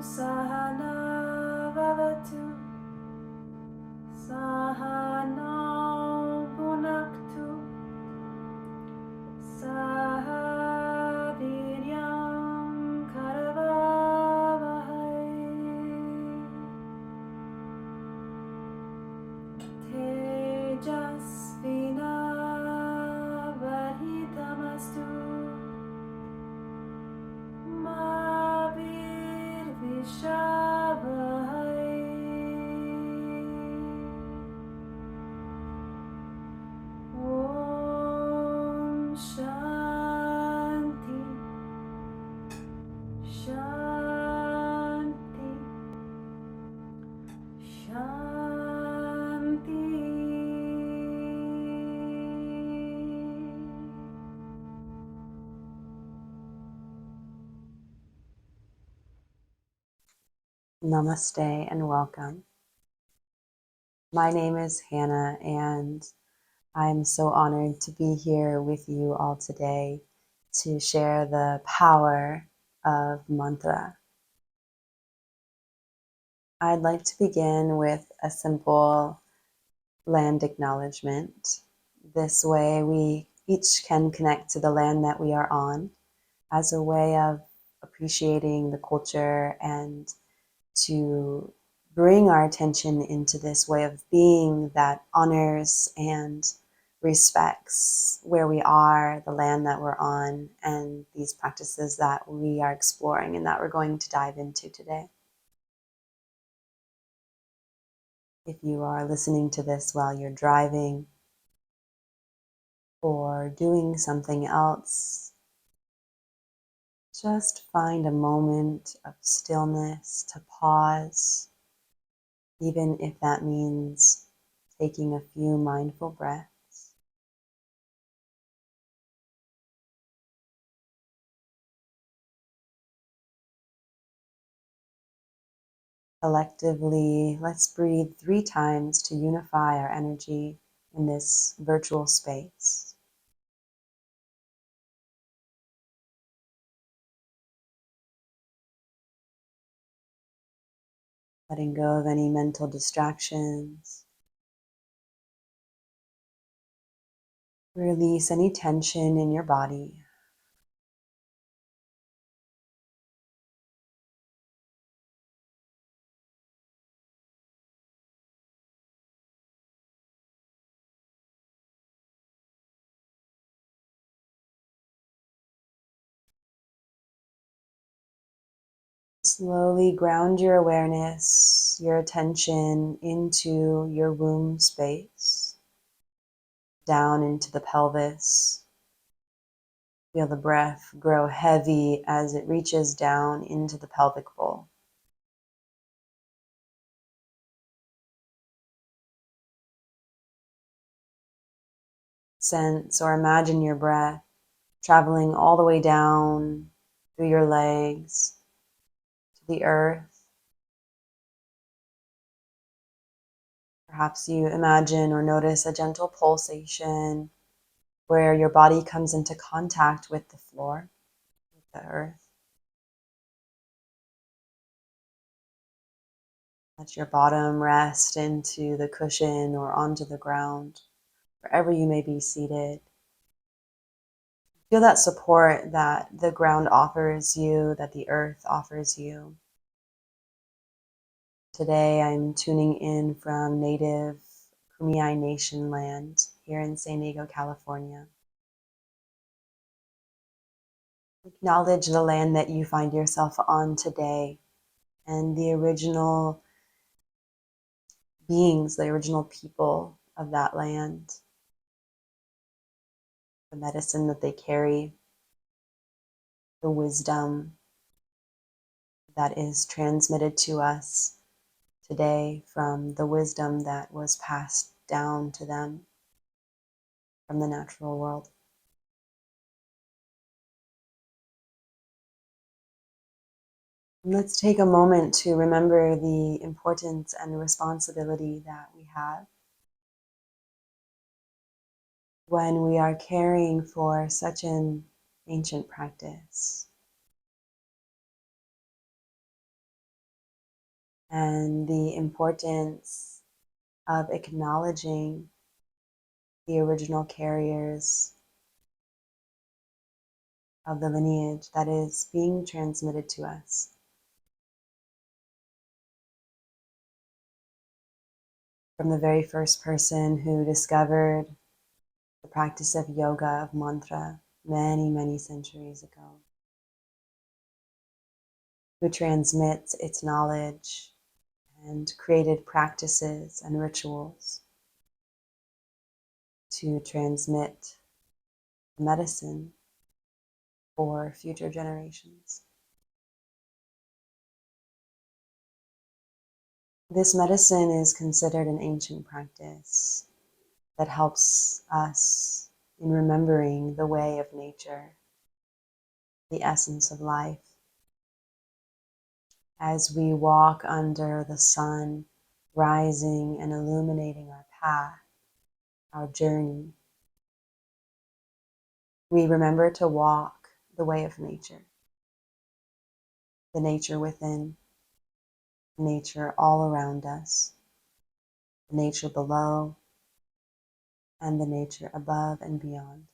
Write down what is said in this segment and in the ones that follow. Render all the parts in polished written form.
Sahana Vavatu Sahana Bhunaktu Saha Viryam Karavavahai Tejasvinavadhitamastu Ma Virvishavahai. Om Shanti Shanti Shanti. Namaste and welcome. My name is Hannah, and I'm so honored to be here with you all today to share the power of mantra. I'd like to begin with a simple land acknowledgement. This way we each can connect to the land that we are on as a way of appreciating the culture and to bring our attention into this way of being that honors and respects where we are, the land that we're on, and these practices that we are exploring and that we're going to dive into today. If you are listening to this while you're driving or doing something else, just find a moment of stillness to pause, even if that means taking a few mindful breaths. Collectively, let's breathe 3 times to unify our energy in this virtual space. Letting go of any mental distractions. Release any tension in your body. Slowly ground your awareness, your attention into your womb space, down into the pelvis. Feel the breath grow heavy as it reaches down into the pelvic bowl. Sense or imagine your breath traveling all the way down through your legs to the earth. Perhaps you imagine or notice a gentle pulsation where your body comes into contact with the floor, with the earth. Let your bottom rest into the cushion or onto the ground, wherever you may be seated. Feel that support that the ground offers you, that the earth offers you. Today I'm tuning in from native Kumeyaay Nation land here in San Diego, California. Acknowledge the land that you find yourself on today and the original beings, the original people of that land, the medicine that they carry, the wisdom that is transmitted to us today from the wisdom that was passed down to them from the natural world. And let's take a moment to remember the importance and responsibility that we have when we are caring for such an ancient practice. and the importance of acknowledging the original carriers of the lineage that is being transmitted to us. From the very first person who discovered the practice of yoga, of mantra, many, many centuries ago, who transmits its knowledge and created practices and rituals to transmit medicine for future generations. This medicine is considered an ancient practice that helps us in remembering the way of nature, the essence of life. As we walk under the sun, rising and illuminating our path, our journey, we remember to walk the way of nature, the nature within, nature all around us, the nature below, and the nature above and beyond.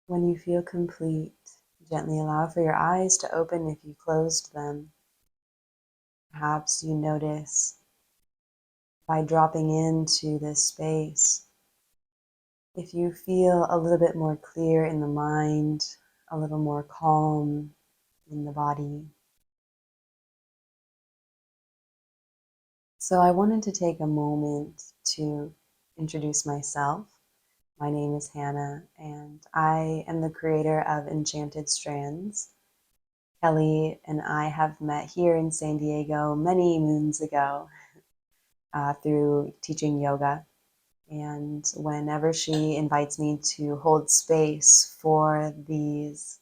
When you feel complete, gently allow for your eyes to open if you closed them. Perhaps you notice by dropping into this space, if you feel a little bit more clear in the mind, a little more calm in the body. So I wanted to take a moment to introduce myself. My name is Hannah, and I am the creator of Enchanted Strands. Kelly and I have met here in San Diego many moons ago through teaching yoga. And whenever she invites me to hold space for these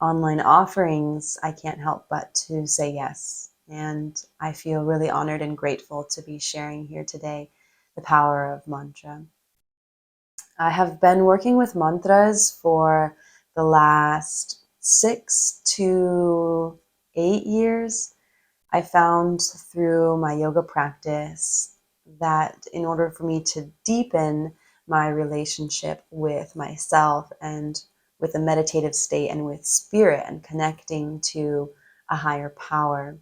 online offerings, I can't help but to say yes. And I feel really honored and grateful to be sharing here today the power of mantra. I have been working with mantras for the last 6 to 8 years. I found through my yoga practice that in order for me to deepen my relationship with myself and with a meditative state and with spirit and connecting to a higher power,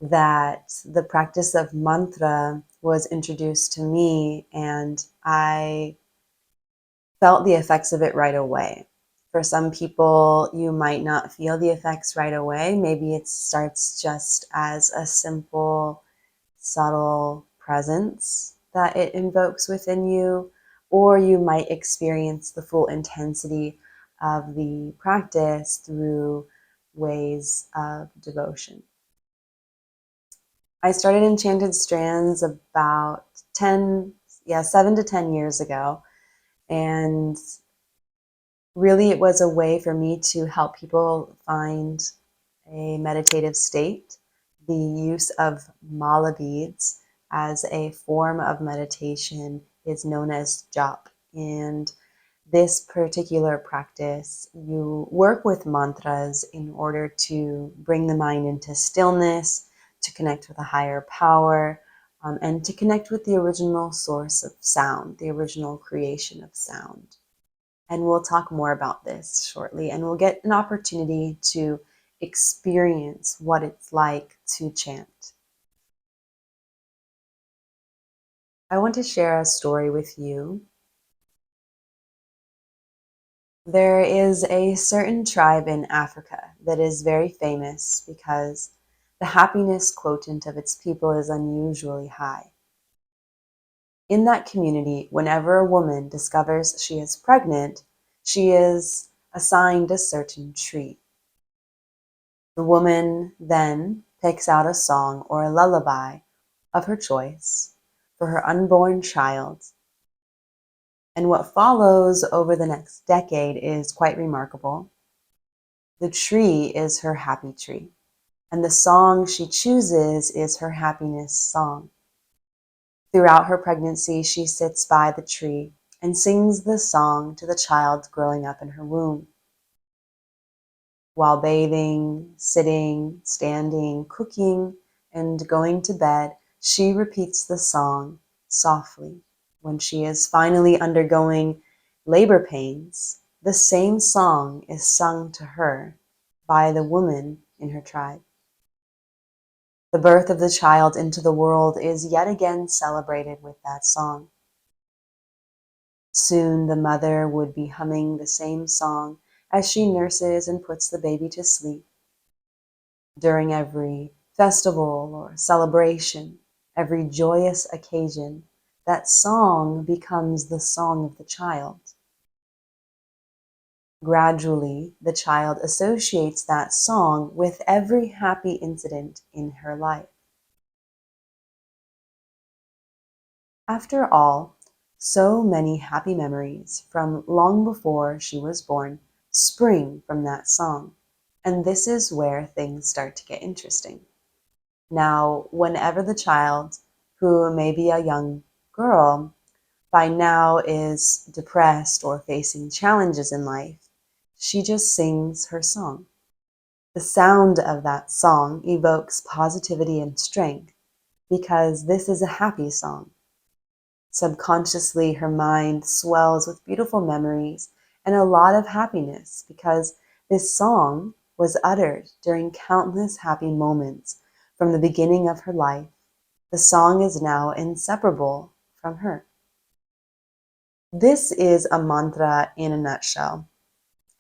that the practice of mantra was introduced to me, and I felt the effects of it right away. For some people, you might not feel the effects right away. Maybe it starts just as a simple, subtle presence that it invokes within you, or you might experience the full intensity of the practice through ways of devotion. I started Enchanted Strands about 7 to 10 years ago, and really, it was a way for me to help people find a meditative state. The use of mala beads as a form of meditation is known as jap. And this particular practice, you work with mantras in order to bring the mind into stillness, to connect with a higher power, and to connect with the original source of sound, the original creation of sound. And we'll talk more about this shortly, and we'll get an opportunity to experience what it's like to chant. I want to share a story with you. There is a certain tribe in Africa that is very famous because the happiness quotient of its people is unusually high. In that community, whenever a woman discovers she is pregnant, she is assigned a certain tree. The woman then picks out a song or a lullaby of her choice for her unborn child. And what follows over the next decade is quite remarkable. The tree is her happy tree, and the song she chooses is her happiness song. Throughout her pregnancy, she sits by the tree, and sings the song to the child growing up in her womb. While bathing, sitting, standing, cooking, and going to bed, she repeats the song softly. When she is finally undergoing labor pains, the same song is sung to her by the woman in her tribe. The birth of the child into the world is yet again celebrated with that song. Soon the mother would be humming the same song as she nurses and puts the baby to sleep. During every festival or celebration, every joyous occasion, that song becomes the song of the child. Gradually, the child associates that song with every happy incident in her life. After all, so many happy memories from long before she was born spring from that song. And this is where things start to get interesting. Now, whenever the child, who may be a young girl, by now is depressed or facing challenges in life, she just sings her song. The sound of that song evokes positivity and strength because this is a happy song. Subconsciously, her mind swells with beautiful memories and a lot of happiness because this song was uttered during countless happy moments from the beginning of her life. The song is now inseparable from her. This is a mantra in a nutshell,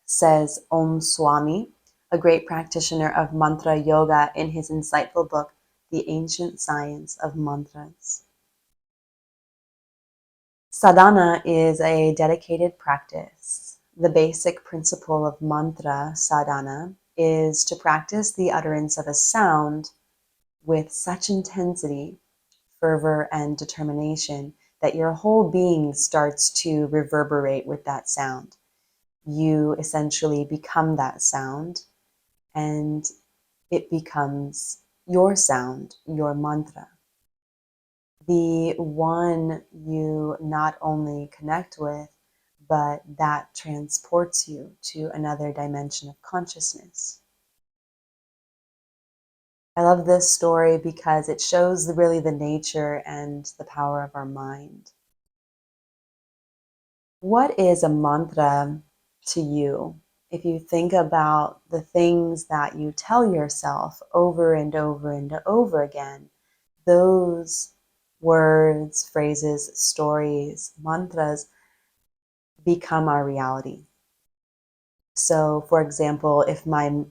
says Om Swami, a great practitioner of mantra yoga, in his insightful book, The Ancient Science of Mantras. Sadhana is a dedicated practice. The basic principle of mantra sadhana is to practice the utterance of a sound with such intensity, fervor, and determination that your whole being starts to reverberate with that sound. You essentially become that sound, and it becomes your sound, your mantra. The one you not only connect with, but that transports you to another dimension of consciousness. I love this story because it shows really the nature and the power of our mind. What is a mantra to you? If you think about the things that you tell yourself over and over and over again, those words, phrases, stories, mantras become our reality. So, for example, if my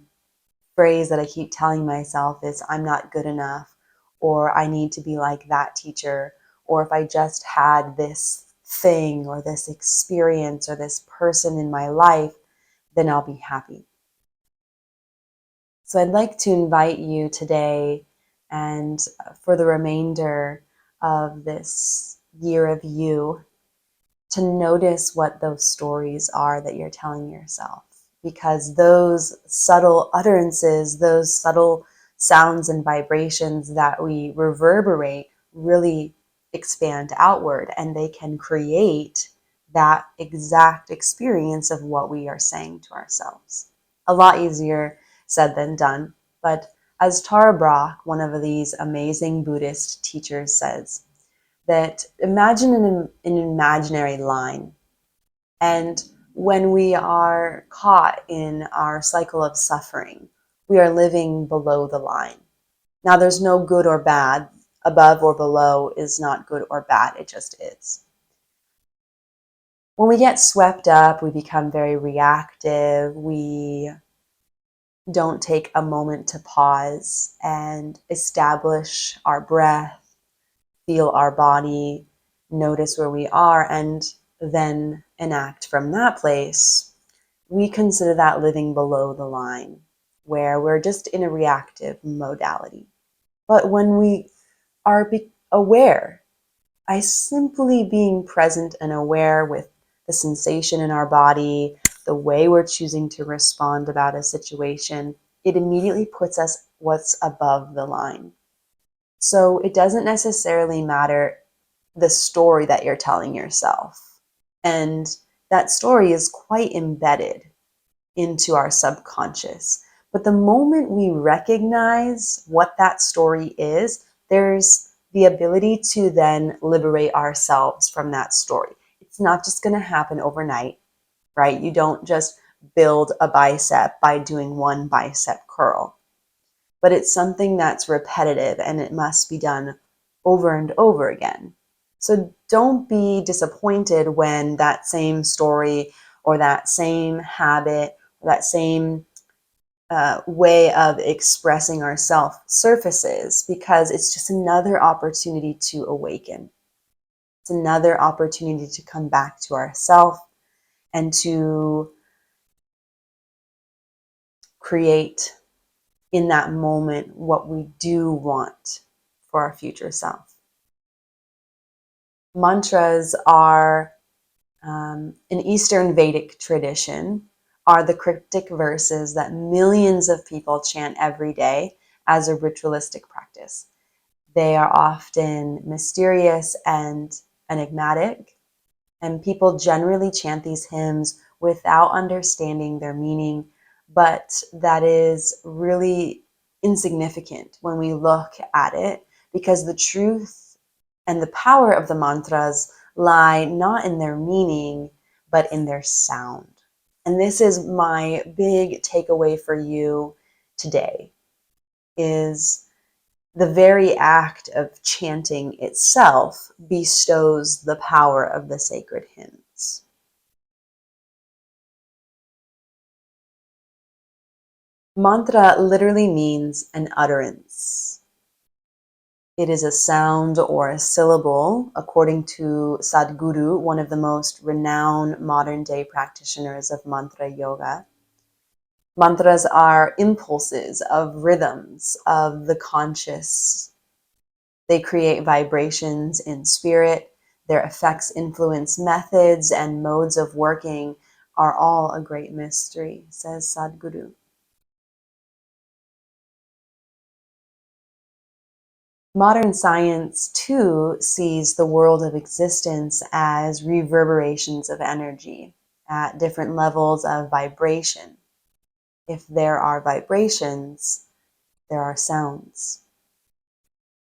phrase that I keep telling myself is, I'm not good enough, or I need to be like that teacher, or if I just had this thing or this experience or this person in my life, then I'll be happy. So I'd like to invite you today and for the remainder of this year of you to notice what those stories are that you're telling yourself. Because those subtle utterances, those subtle sounds and vibrations that we reverberate really expand outward, and they can create that exact experience of what we are saying to ourselves. A lot easier said than done, but as Tara Brach, one of these amazing Buddhist teachers, says, that imagine an imaginary line, and when we are caught in our cycle of suffering, we are living below the line. Now, there's no good or bad. Above or below is not good or bad. It just is. When we get swept up, we become very reactive. We don't take a moment to pause and establish our breath, feel our body, notice where we are, and then enact from that place. We consider that living below the line, where we're just in a reactive modality. But when we are aware, by simply being present and aware with the sensation in our body, the way we're choosing to respond about a situation, it immediately puts us what's above the line. So it doesn't necessarily matter the story that you're telling yourself. And that story is quite embedded into our subconscious. But the moment we recognize what that story is, there's the ability to then liberate ourselves from that story. It's not just going to happen overnight, right? You don't just build a bicep by doing one bicep curl, but it's something that's repetitive and it must be done over and over again. So don't be disappointed when that same story or that same habit or that same way of expressing ourself surfaces, because it's just another opportunity to awaken. It's another opportunity to come back to ourself and to create in that moment what we do want for our future self. Mantras are, in Eastern Vedic tradition, are the cryptic verses that millions of people chant every day as a ritualistic practice. They are often mysterious and enigmatic, and people generally chant these hymns without understanding their meaning, but that is really insignificant when we look at it, because the truth and the power of the mantras lie not in their meaning, but in their sound. And this is my big takeaway for you today, is the very act of chanting itself bestows the power of the sacred hymns. Mantra literally means an utterance. It is a sound or a syllable, according to Sadhguru, one of the most renowned modern day practitioners of mantra yoga. Mantras are impulses of rhythms of the conscious. They create vibrations in spirit. Their effects influence methods and modes of working are all a great mystery, says Sadhguru. Modern science, too, sees the world of existence as reverberations of energy at different levels of vibration. If there are vibrations, there are sounds.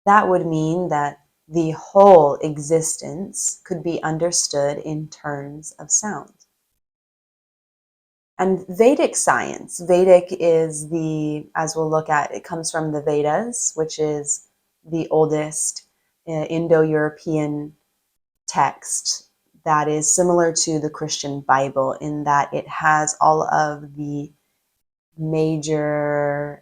That would mean that the whole existence could be understood in terms of sound. And Vedic science, Vedic is as we'll look at, it comes from the Vedas, which is the oldest Indo-European text that is similar to the Christian Bible in that it has all of the major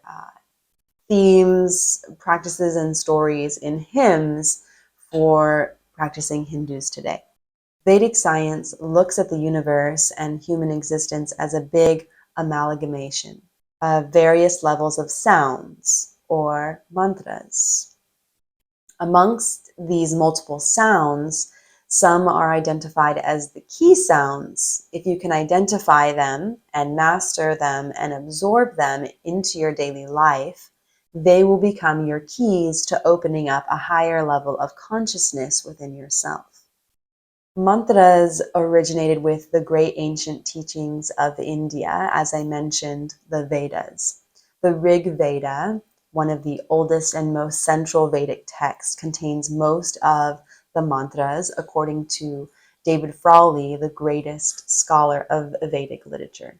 themes, practices, and stories in hymns for practicing Hindus today. Vedic science looks at the universe and human existence as a big amalgamation of various levels of sounds or mantras. Amongst these multiple sounds, some are identified as the key sounds. If you can identify them and master them and absorb them into your daily life, they will become your keys to opening up a higher level of consciousness within yourself. Mantras originated with the great ancient teachings of India, as I mentioned, the Vedas. The Rig Veda, one of the oldest and most central Vedic texts, contains most of the mantras, according to David Frawley, the greatest scholar of Vedic literature.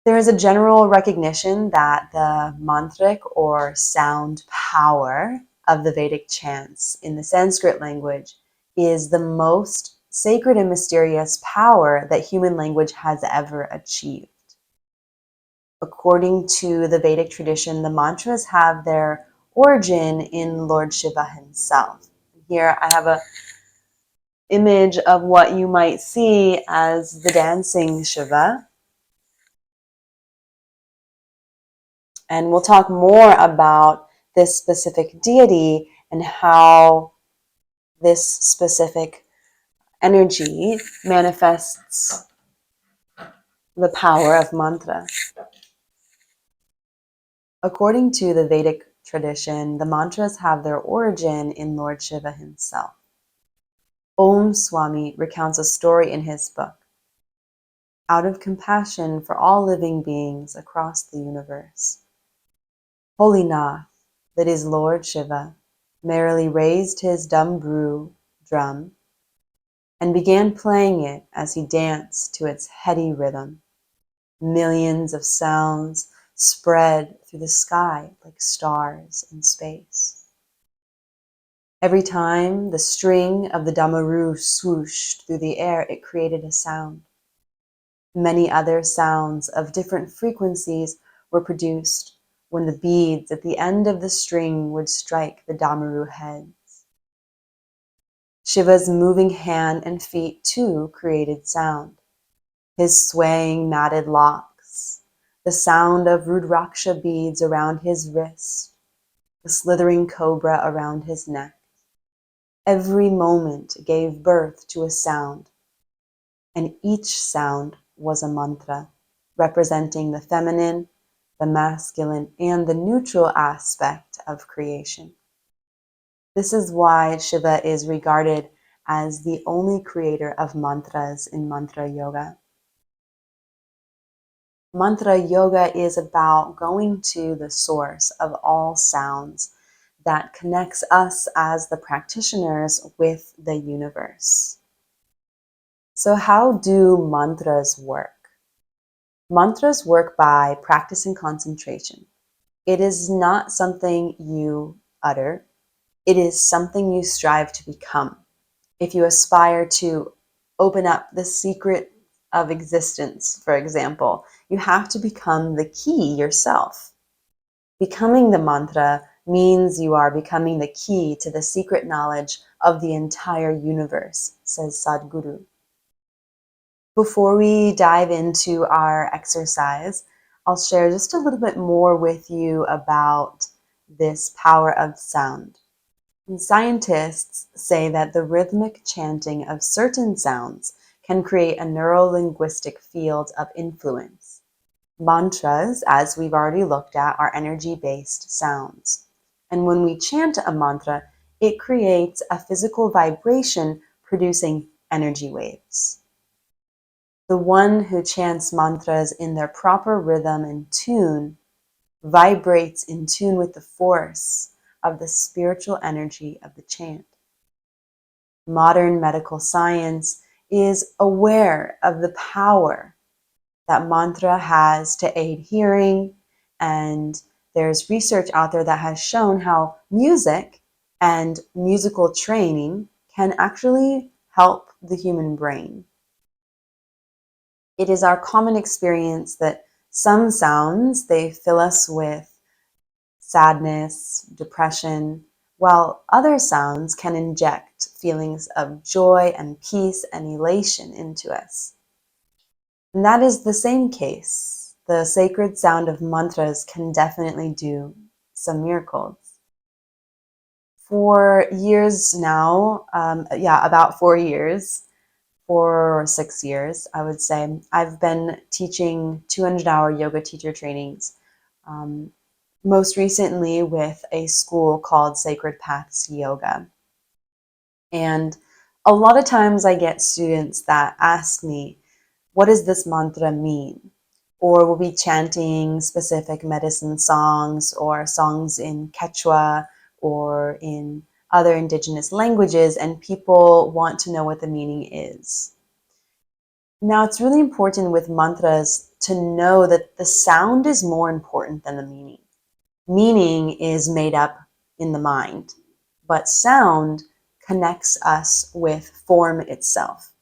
There is a general recognition that the mantric or sound power of the Vedic chants in the Sanskrit language is the most sacred and mysterious power that human language has ever achieved. According to the Vedic tradition, the mantras have their origin in Lord Shiva himself. Here I have an image of what you might see as the dancing Shiva. And we'll talk more about this specific deity and how this specific energy manifests the power of mantra. According to the Vedic tradition, the mantras have their origin in Lord Shiva himself. Om Swami recounts a story in his book. Out of compassion for all living beings across the universe, Holy Nath, that is Lord Shiva, merrily raised his dambru drum and began playing it as he danced to its heady rhythm. Millions of sounds spread through the sky like stars in space. Every time the string of the damaru swooshed through the air, it created a sound. Many other sounds of different frequencies were produced when the beads at the end of the string would strike the damaru heads. Shiva's moving hand and feet too created sound. His swaying matted locks, the sound of Rudraksha beads around his wrist, the slithering cobra around his neck. Every moment gave birth to a sound, and each sound was a mantra, representing the feminine, the masculine, and the neutral aspect of creation. This is why Shiva is regarded as the only creator of mantras in mantra yoga. Mantra yoga is about going to the source of all sounds that connects us as the practitioners with the universe. So how do mantras work? Mantras work by practicing concentration. It is not something you utter. It is something you strive to become. If you aspire to open up the secret of existence, for example, you have to become the key yourself. Becoming the mantra means you are becoming the key to the secret knowledge of the entire universe, says Sadhguru. Before we dive into our exercise, I'll share just a little bit more with you about this power of sound. And scientists say that the rhythmic chanting of certain sounds can create a neuro-linguistic field of influence. Mantras, as we've already looked at, are energy-based sounds. And when we chant a mantra, it creates a physical vibration producing energy waves. The one who chants mantras in their proper rhythm and tune vibrates in tune with the force of the spiritual energy of the chant. Modern medical science is aware of the power that mantra has to aid hearing, and there's research out there that has shown how music and musical training can actually help the human brain. It is our common experience that some sounds, they fill us with sadness, depression, while other sounds can inject feelings of joy and peace and elation into us. And that is the same case. The sacred sound of mantras can definitely do some miracles. For years now, about 4 years, 4 or 6 years, I would say, I've been teaching 200-hour yoga teacher trainings, most recently with a school called Sacred Paths Yoga. And a lot of times I get students that ask me, what does this mantra mean? Or we'll be chanting specific medicine songs or songs in Quechua or in other indigenous languages, and people want to know what the meaning is. Now, it's really important with mantras to know that the sound is more important than the meaning. Meaning is made up in the mind, but sound connects us with form itself.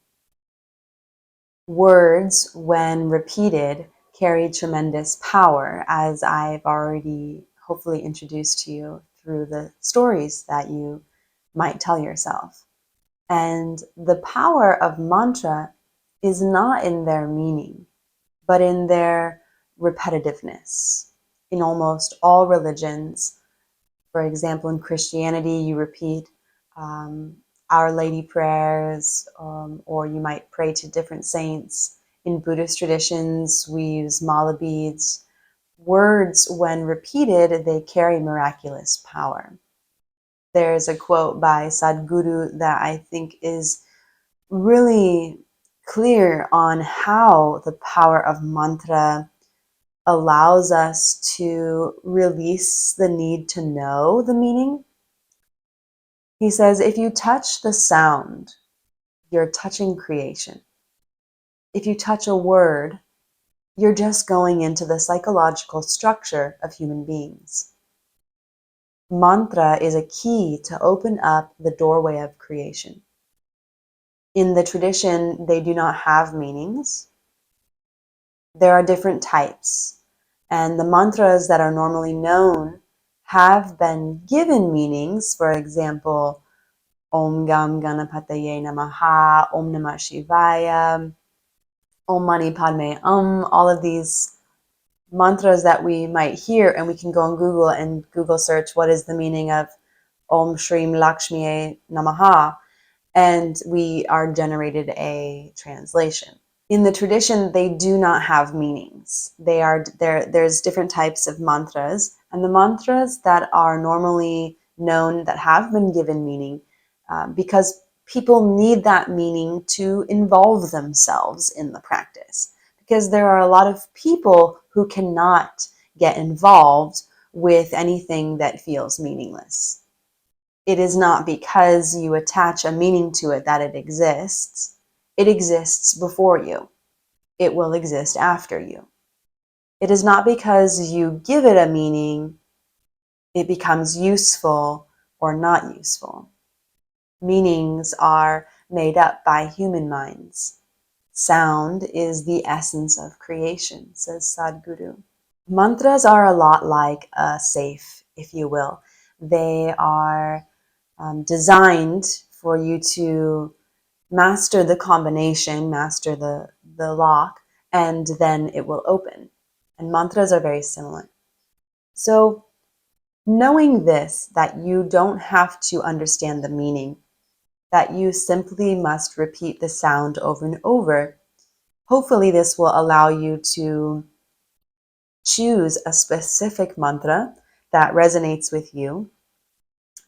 Words, when repeated, carry tremendous power, as I've already hopefully introduced to you through the stories that you might tell yourself. And the power of mantra is not in their meaning, but in their repetitiveness. In almost all religions, for example, in Christianity, you repeat Our Lady prayers, or you might pray to different saints. In Buddhist traditions, we use mala beads. Words, when repeated, they carry miraculous power. There's a quote by Sadhguru that I think is really clear on how the power of mantra allows us to release the need to know the meaning. He says, if you touch the sound, you're touching creation. If you touch a word, you're just going into the psychological structure of human beings. Mantra is a key to open up the doorway of creation. In the tradition, they do not have meanings. There are different types, and the mantras that are normally known have been given meanings. For example, Om Gam Ganapataye Namaha, Om Namah Shivaya, Om Mani Padme all of these mantras that we might hear, and we can go on Google and Google search what is the meaning of Om Shrim Lakshmiye Namaha, and we are generated a translation. In the tradition, they do not have meanings. There's different types of mantras, and the mantras that are normally known that have been given meaning, because people need that meaning to involve themselves in the practice. Because there are a lot of people who cannot get involved with anything that feels meaningless. It is not because you attach a meaning to it that it exists. It exists before you. It will exist after you. It is not because you give it a meaning, it becomes useful or not useful. Meanings are made up by human minds. Sound is the essence of creation, says Sadhguru. Mantras are a lot like a safe, if you will. They are designed for you to master the combination, master the lock, and then it will open. And mantras are very similar. So knowing this, that you don't have to understand the meaning, that you simply must repeat the sound over and over, hopefully this will allow you to choose a specific mantra that resonates with you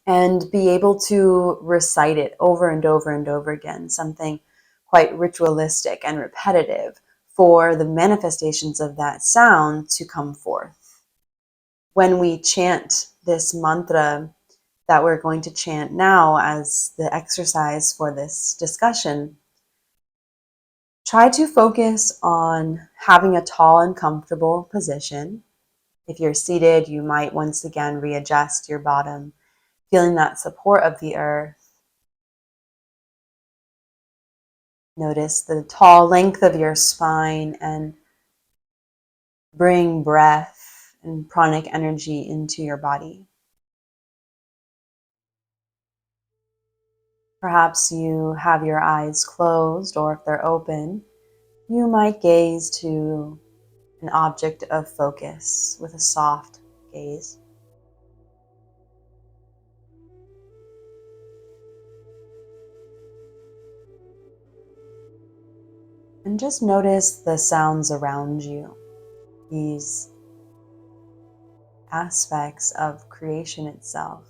and be able to recite it over and over and over again, something quite ritualistic and repetitive for the manifestations of that sound to come forth. When we chant this mantra that we're going to chant now as the exercise for this discussion, try to focus on having a tall and comfortable position. If you're seated, you might once again readjust your bottom, feeling that support of the earth. Notice the tall length of your spine and bring breath and pranic energy into your body. Perhaps you have your eyes closed, or if they're open, you might gaze to an object of focus with a soft gaze. And just notice the sounds around you, these aspects of creation itself.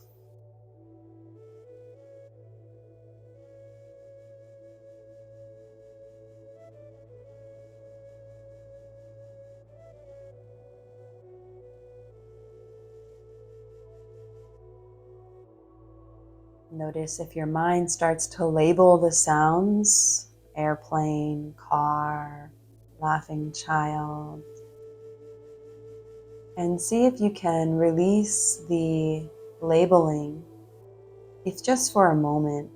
Notice if your mind starts to label the sounds, airplane, car, laughing child, and see if you can release the labeling, if just for a moment.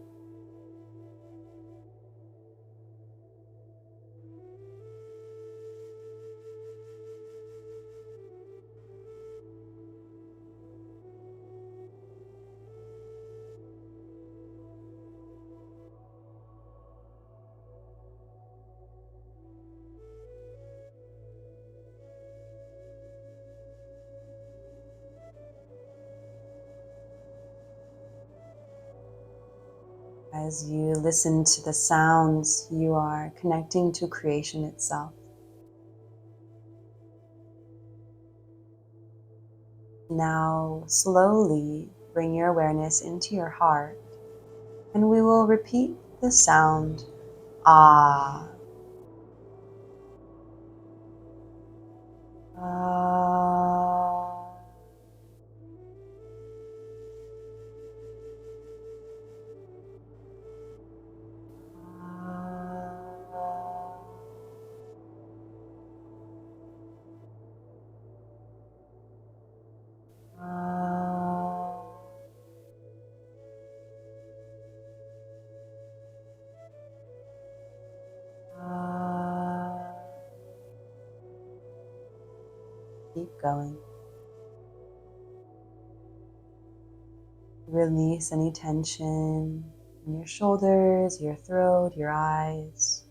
As you listen to the sounds, you are connecting to creation itself. Now, slowly bring your awareness into your heart, and we will repeat the sound ah. Ah. Keep going. Release any tension in your shoulders, your throat, your eyes.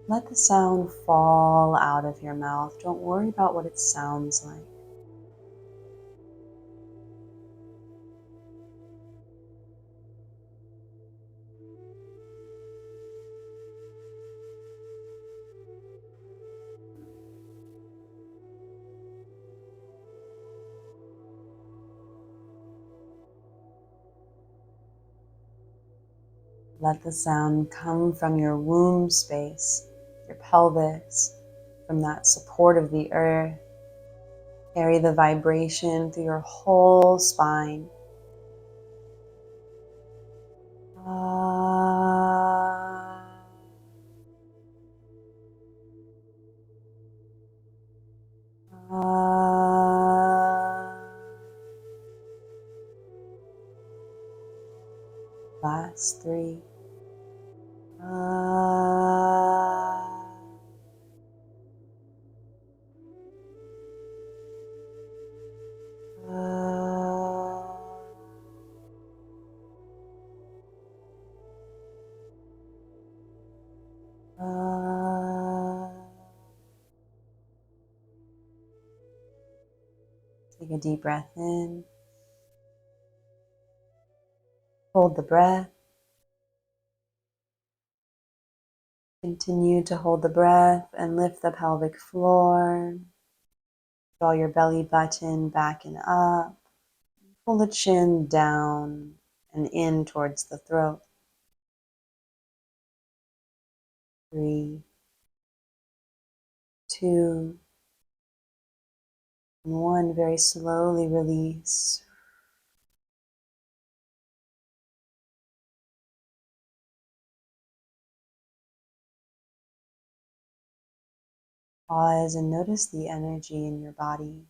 Let the sound fall out of your mouth. Don't worry about what it sounds like. Let the sound come from your womb space, your pelvis, from that support of the earth. Carry the vibration through your whole spine. Ah. Ah. Last 3. Ah. Ah. Ah. Take a deep breath in. Hold the breath. Continue to hold the breath and lift the pelvic floor. Draw your belly button back and up. Pull the chin down and in towards the throat. 3, 2, and 1. Very slowly release. Pause and notice the energy in your body.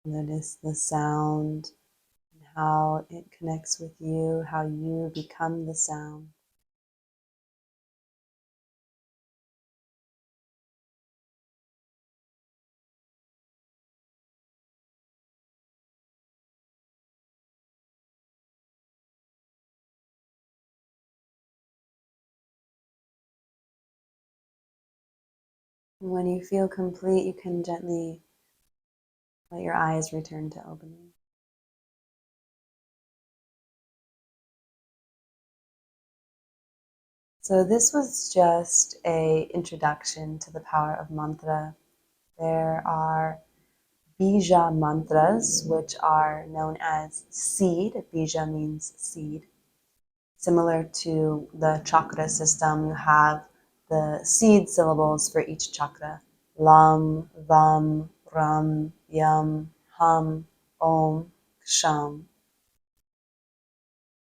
Notice the sound and how it connects with you, how you become the sound. And when you feel complete, you can gently let your eyes return to opening. So this was just an introduction to the power of mantra. There are bija mantras, which are known as seed. Bija means seed. Similar to the chakra system, you have the seed syllables for each chakra. Lam, Vam, Ram, Yam, Hum, Om, Ksham.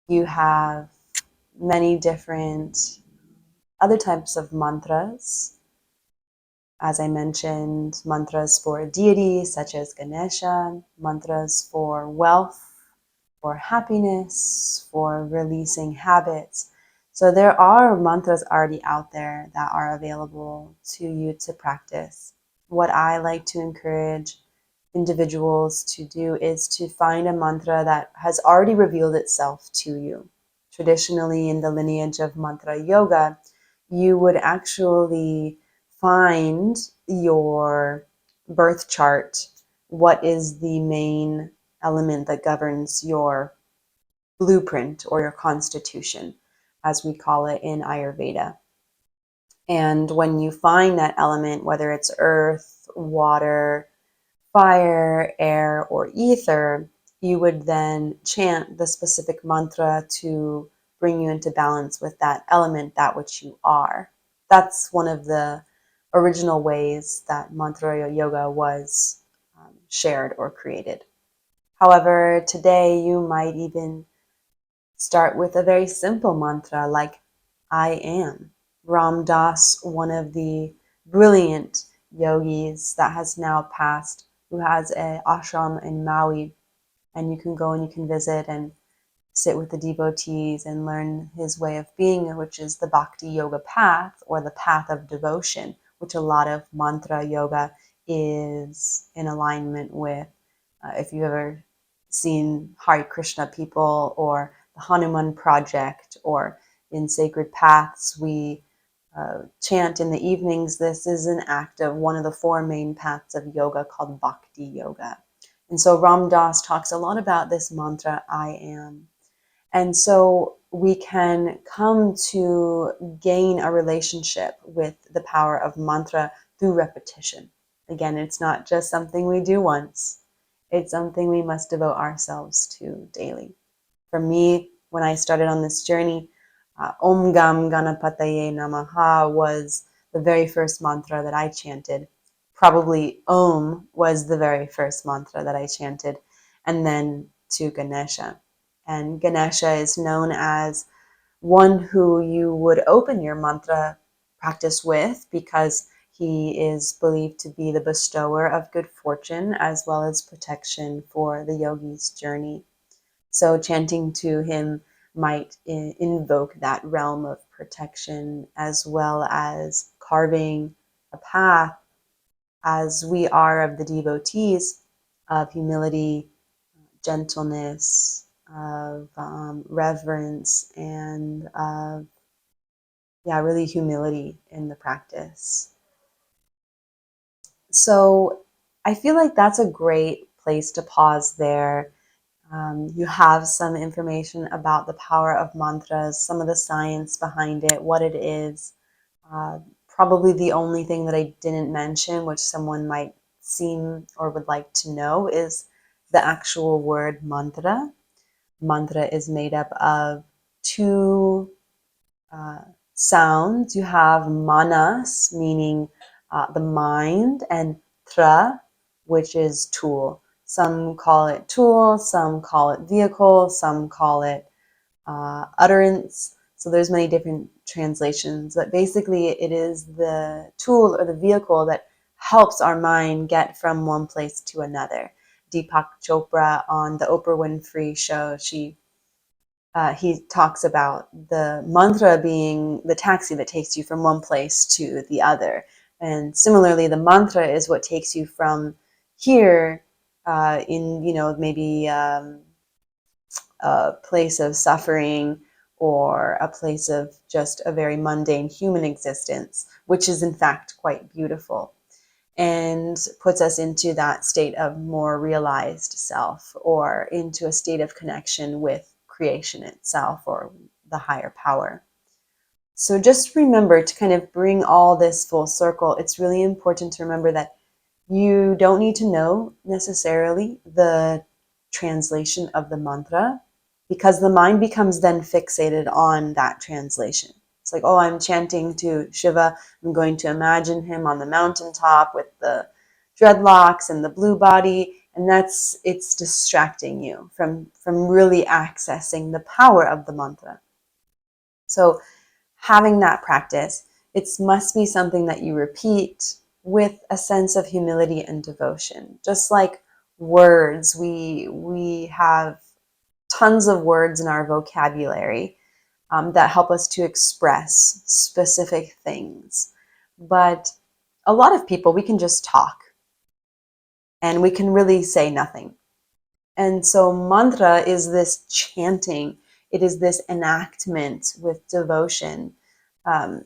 You have many different other types of mantras. As I mentioned, mantras for deities such as Ganesha, mantras for wealth, for happiness, for releasing habits. So there are mantras already out there that are available to you to practice. What I like to encourage individuals to do is to find a mantra that has already revealed itself to you. Traditionally, in the lineage of mantra yoga, you would actually find your birth chart. What is the main element that governs your blueprint or your constitution? as we call it in Ayurveda. And when you find that element, whether it's earth, water, fire, air, or ether, you would then chant the specific mantra to bring you into balance with that element, that which you are. That's one of the original ways that mantra yoga was shared or created. However, today you might even start with a very simple mantra like I am. Ram Dass, one of the brilliant yogis that has now passed, who has an ashram in Maui, and you can go and you can visit and sit with the devotees and learn his way of being, which is the Bhakti Yoga path, or the path of devotion, which a lot of mantra yoga is in alignment with. If you've ever seen Hare Krishna people or the Hanuman Project or in Sacred Paths, we chant in the evenings. This is an act of one of the four main paths of yoga called Bhakti Yoga. And so Ram Dass talks a lot about this mantra, I am. And so we can come to gain a relationship with the power of mantra through repetition. Again, it's not just something we do once. It's something we must devote ourselves to daily. For me, when I started on this journey, Om Gam Ganapataye Namaha was the very first mantra that I chanted. Probably Om was the very first mantra that I chanted, and then to Ganesha. And Ganesha is known as one who you would open your mantra practice with, because he is believed to be the bestower of good fortune as well as protection for the yogi's journey. So chanting to him might invoke that realm of protection, as well as carving a path, as we are of the devotees, of humility, gentleness, of reverence, and of, really humility in the practice. So I feel like that's a great place to pause there. You have some information about the power of mantras, some of the science behind it, what it is. Probably the only thing that I didn't mention, which someone might seem or would like to know, is the actual word mantra. Mantra is made up of two sounds. You have manas, meaning the mind, and tra, which is tool. Some call it tool, some call it vehicle, some call it utterance. So there's many different translations, but basically it is the tool or the vehicle that helps our mind get from one place to another. Deepak Chopra on the Oprah Winfrey show, he talks about the mantra being the taxi that takes you from one place to the other. And similarly, the mantra is what takes you from here in, maybe a place of suffering or a place of just a very mundane human existence, which is in fact quite beautiful, and puts us into that state of more realized self, or into a state of connection with creation itself or the higher power. So just remember to kind of bring all this full circle. It's really important to remember that you don't need to know necessarily the translation of the mantra, because the mind becomes then fixated on that translation. It's like, oh, I'm chanting to Shiva. I'm going to imagine him on the mountaintop with the dreadlocks and the blue body. And it's distracting you from really accessing the power of the mantra. So having that practice, it must be something that you repeat with a sense of humility and devotion. Just like words, we have tons of words in our vocabulary that help us to express specific things. But a lot of people, we can just talk and we can really say nothing. And so mantra is this chanting, it is this enactment with devotion um,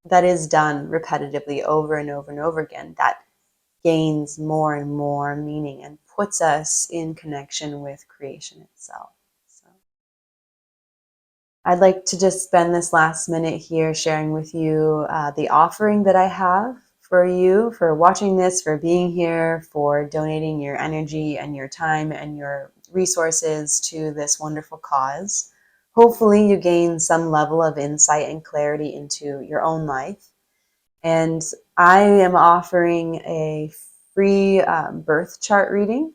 that is done repetitively over and over and over again, that gains more and more meaning and puts us in connection with creation itself. I'd like to just spend this last minute here sharing with you the offering that I have for you, for watching this, for being here, for donating your energy and your time and your resources to this wonderful cause. Hopefully, you gain some level of insight and clarity into your own life. And I am offering a free birth chart reading.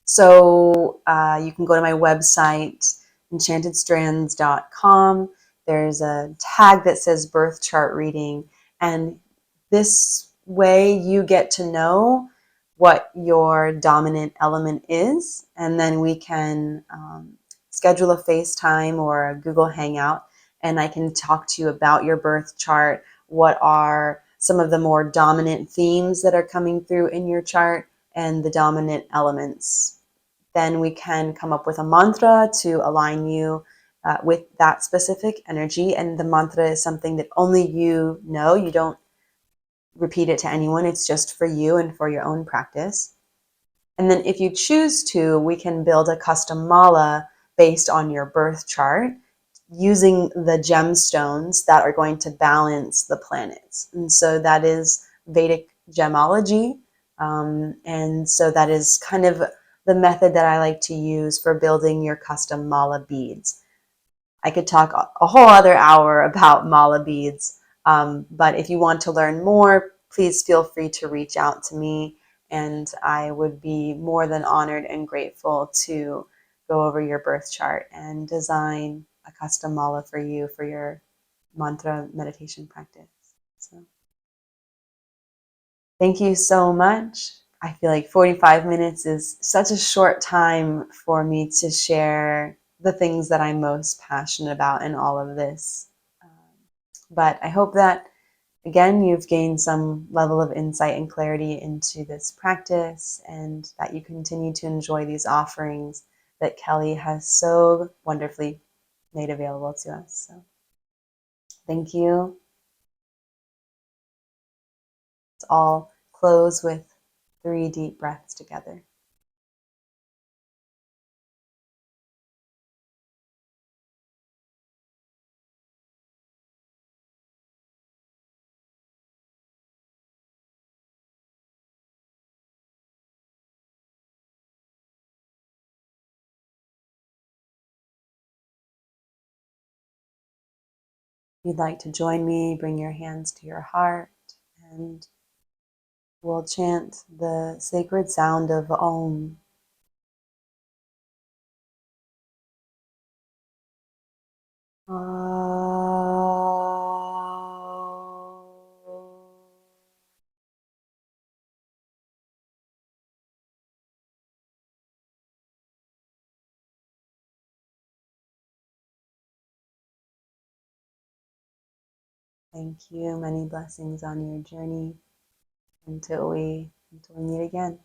So you can go to my website, enchantedstrands.com. There's a tag that says birth chart reading. And this way you get to know what your dominant element is. And then we can schedule a FaceTime or a Google Hangout. And I can talk to you about your birth chart. What are some of the more dominant themes that are coming through in your chart and the dominant elements? Then we can come up with a mantra to align you with that specific energy. And the mantra is something that only you know. You don't repeat it to anyone. It's just for you and for your own practice. And then if you choose to, we can build a custom mala based on your birth chart using the gemstones that are going to balance the planets. And so that is Vedic gemology. And so that is kind of the method that I like to use for building your custom mala beads. I could talk a whole other hour about mala beads, but if you want to learn more, please feel free to reach out to me, and I would be more than honored and grateful to go over your birth chart and design a custom mala for you for your mantra meditation practice. So, thank you so much. I feel like 45 minutes is such a short time for me to share the things that I'm most passionate about in all of this. But I hope that, again, you've gained some level of insight and clarity into this practice and that you continue to enjoy these offerings that Kelly has so wonderfully made available to us. So thank you. Let's all close with 3 deep breaths together. If you'd like to join me, bring your hands to your heart and we'll chant the sacred sound of Om. Thank you. Many blessings on your journey until we meet again.